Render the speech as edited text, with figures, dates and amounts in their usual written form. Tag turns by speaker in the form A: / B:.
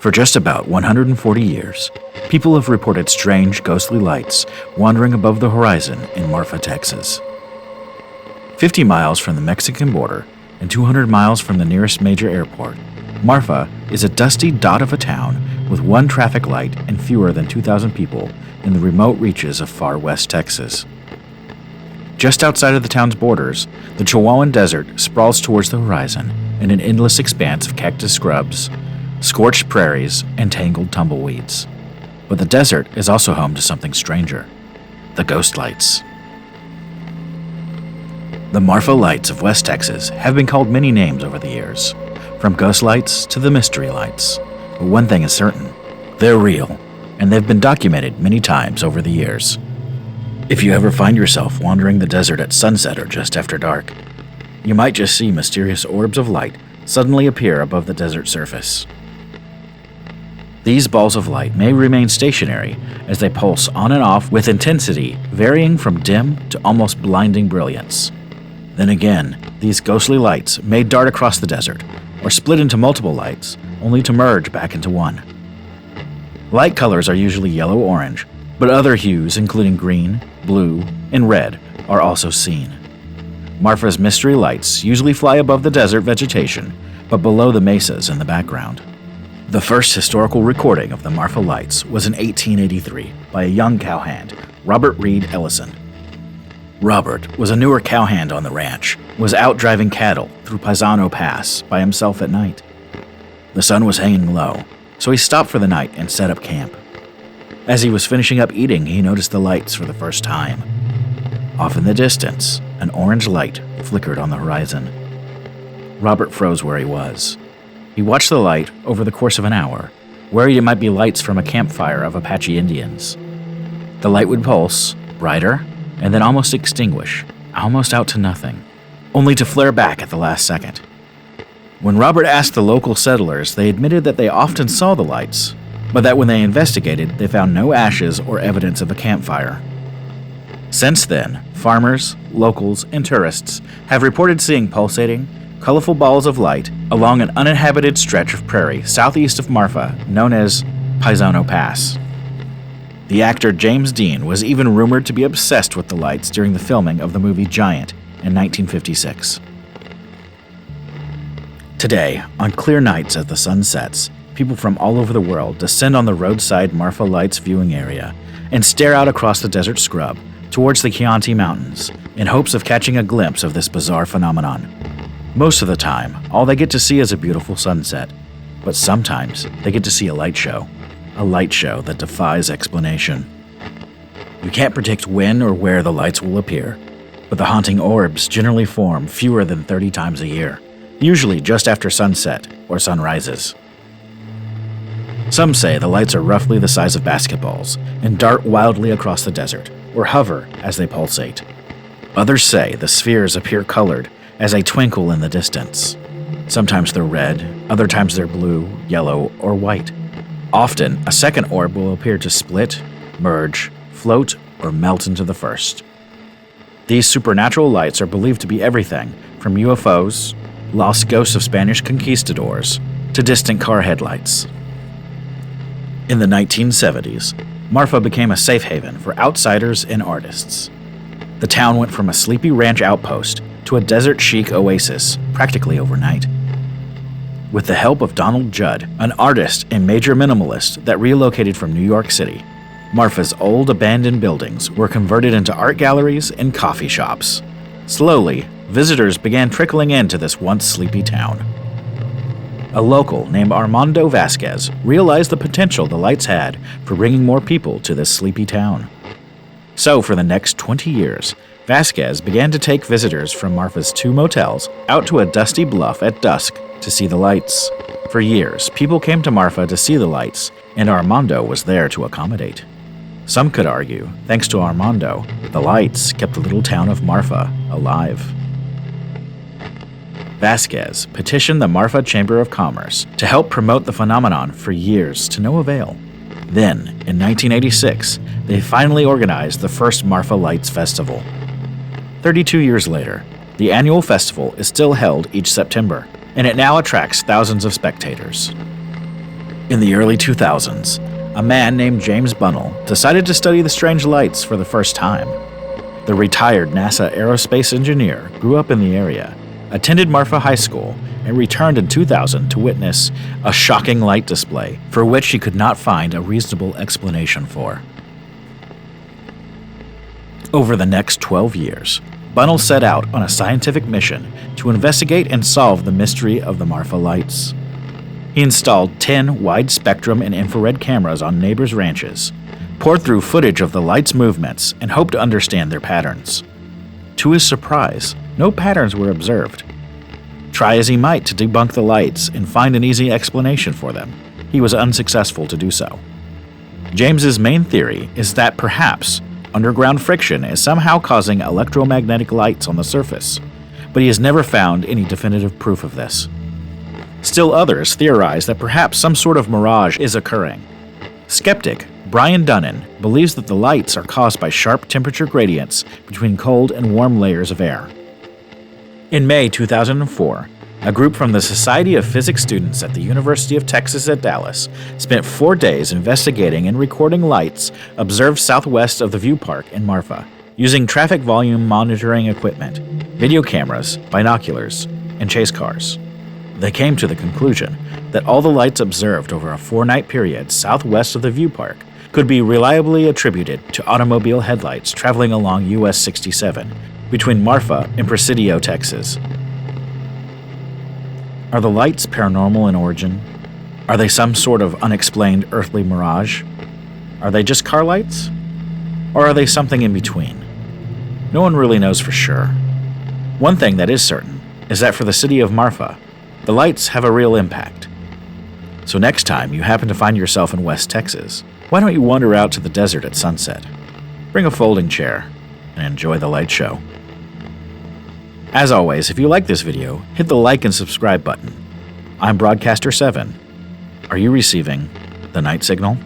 A: For just about 140 years, people have reported strange, ghostly lights wandering above the horizon in Marfa, Texas. 50 miles from the Mexican border and 200 miles from the nearest major airport, Marfa is a dusty dot of a town with one traffic light and fewer than 2,000 people in the remote reaches of far west Texas. Just outside of the town's borders, the Chihuahuan Desert sprawls towards the horizon in an endless expanse of cactus scrubs, scorched prairies, and tangled tumbleweeds. But the desert is also home to something stranger: the ghost lights. The Marfa lights of West Texas have been called many names over the years, from ghost lights to the mystery lights. But one thing is certain: they're real, and they've been documented many times over the years. If you ever find yourself wandering the desert at sunset or just after dark, you might just see mysterious orbs of light suddenly appear above the desert surface. These balls of light may remain stationary as they pulse on and off with intensity varying from dim to almost blinding brilliance. Then again, these ghostly lights may dart across the desert or split into multiple lights, only to merge back into one. Light colors are usually yellow-orange, but other hues including green, blue, and red are also seen. Marfa's mystery lights usually fly above the desert vegetation, but below the mesas in the background. The first historical recording of the Marfa lights was in 1883 by a young cowhand, Robert Reed Ellison. Robert was a newer cowhand on the ranch, was out driving cattle through Paisano Pass by himself at night. The sun was hanging low, so he stopped for the night and set up camp. As he was finishing up eating, he noticed the lights for the first time. Off in the distance, an orange light flickered on the horizon. Robert froze where he was. He watched the light over the course of an hour, worried it might be lights from a campfire of Apache Indians. The light would pulse, brighter, and then almost extinguish, almost out to nothing, only to flare back at the last second. When Robert asked the local settlers, they admitted that they often saw the lights, but that when they investigated, they found no ashes or evidence of a campfire. Since then, farmers, locals, and tourists have reported seeing pulsating, colorful balls of light along an uninhabited stretch of prairie southeast of Marfa known as Paisano Pass. The actor James Dean was even rumored to be obsessed with the lights during the filming of the movie Giant in 1956. Today, on clear nights as the sun sets, people from all over the world descend on the roadside Marfa Lights viewing area and stare out across the desert scrub towards the Chianti Mountains in hopes of catching a glimpse of this bizarre phenomenon. Most of the time, all they get to see is a beautiful sunset, but sometimes they get to see a light show that defies explanation. You can't predict when or where the lights will appear, but the haunting orbs generally form fewer than 30 times a year, usually just after sunset or sunrises. Some say the lights are roughly the size of basketballs and dart wildly across the desert, or hover as they pulsate. Others say the spheres appear colored as they twinkle in the distance. Sometimes they're red, other times they're blue, yellow, or white. Often, a second orb will appear to split, merge, float, or melt into the first. These supernatural lights are believed to be everything from UFOs, lost ghosts of Spanish conquistadors, to distant car headlights. In the 1970s, Marfa became a safe haven for outsiders and artists. The town went from a sleepy ranch outpost to a desert chic oasis practically overnight. With the help of Donald Judd, an artist and major minimalist that relocated from New York City, Marfa's old abandoned buildings were converted into art galleries and coffee shops. Slowly, visitors began trickling into this once sleepy town. A local named Armando Vasquez realized the potential the lights had for bringing more people to this sleepy town. So for the next 20 years, Vasquez began to take visitors from Marfa's 2 motels out to a dusty bluff at dusk to see the lights. For years, people came to Marfa to see the lights, and Armando was there to accommodate. Some could argue, thanks to Armando, the lights kept the little town of Marfa alive. Vasquez petitioned the Marfa Chamber of Commerce to help promote the phenomenon for years to no avail. Then, in 1986, they finally organized the first Marfa Lights Festival. 32 years later, the annual festival is still held each September, and it now attracts thousands of spectators. In the early 2000s, a man named James Bunnell decided to study the strange lights for the first time. The retired NASA aerospace engineer grew up in the area, attended Marfa High School, and returned in 2000 to witness a shocking light display for which he could not find a reasonable explanation for. Over the next 12 years, Bunnell set out on a scientific mission to investigate and solve the mystery of the Marfa lights. He installed 10 wide-spectrum and infrared cameras on neighbors' ranches, poured through footage of the lights' movements, and hoped to understand their patterns. To his surprise, no patterns were observed. Try as he might to debunk the lights and find an easy explanation for them, he was unsuccessful to do so. James's main theory is that perhaps underground friction is somehow causing electromagnetic lights on the surface, but he has never found any definitive proof of this. Still others theorize that perhaps some sort of mirage is occurring. Skeptic Brian Dunnan believes that the lights are caused by sharp temperature gradients between cold and warm layers of air. In May 2004, a group from the Society of Physics students at the University of Texas at Dallas spent 4 days investigating and recording lights observed southwest of the View Park in Marfa, using traffic volume monitoring equipment, video cameras, binoculars, and chase cars. They came to the conclusion that all the lights observed over a 4-night period southwest of the View Park could be reliably attributed to automobile headlights traveling along US 67 between Marfa and Presidio, Texas. Are the lights paranormal in origin? Are they some sort of unexplained earthly mirage? Are they just car lights? Or are they something in between? No one really knows for sure. One thing that is certain is that for the city of Marfa, the lights have a real impact. So next time you happen to find yourself in West Texas, why don't you wander out to the desert at sunset? Bring a folding chair and enjoy the light show. As always, if you like this video, hit the like and subscribe button. I'm Broadcaster 7. Are you receiving the night signal?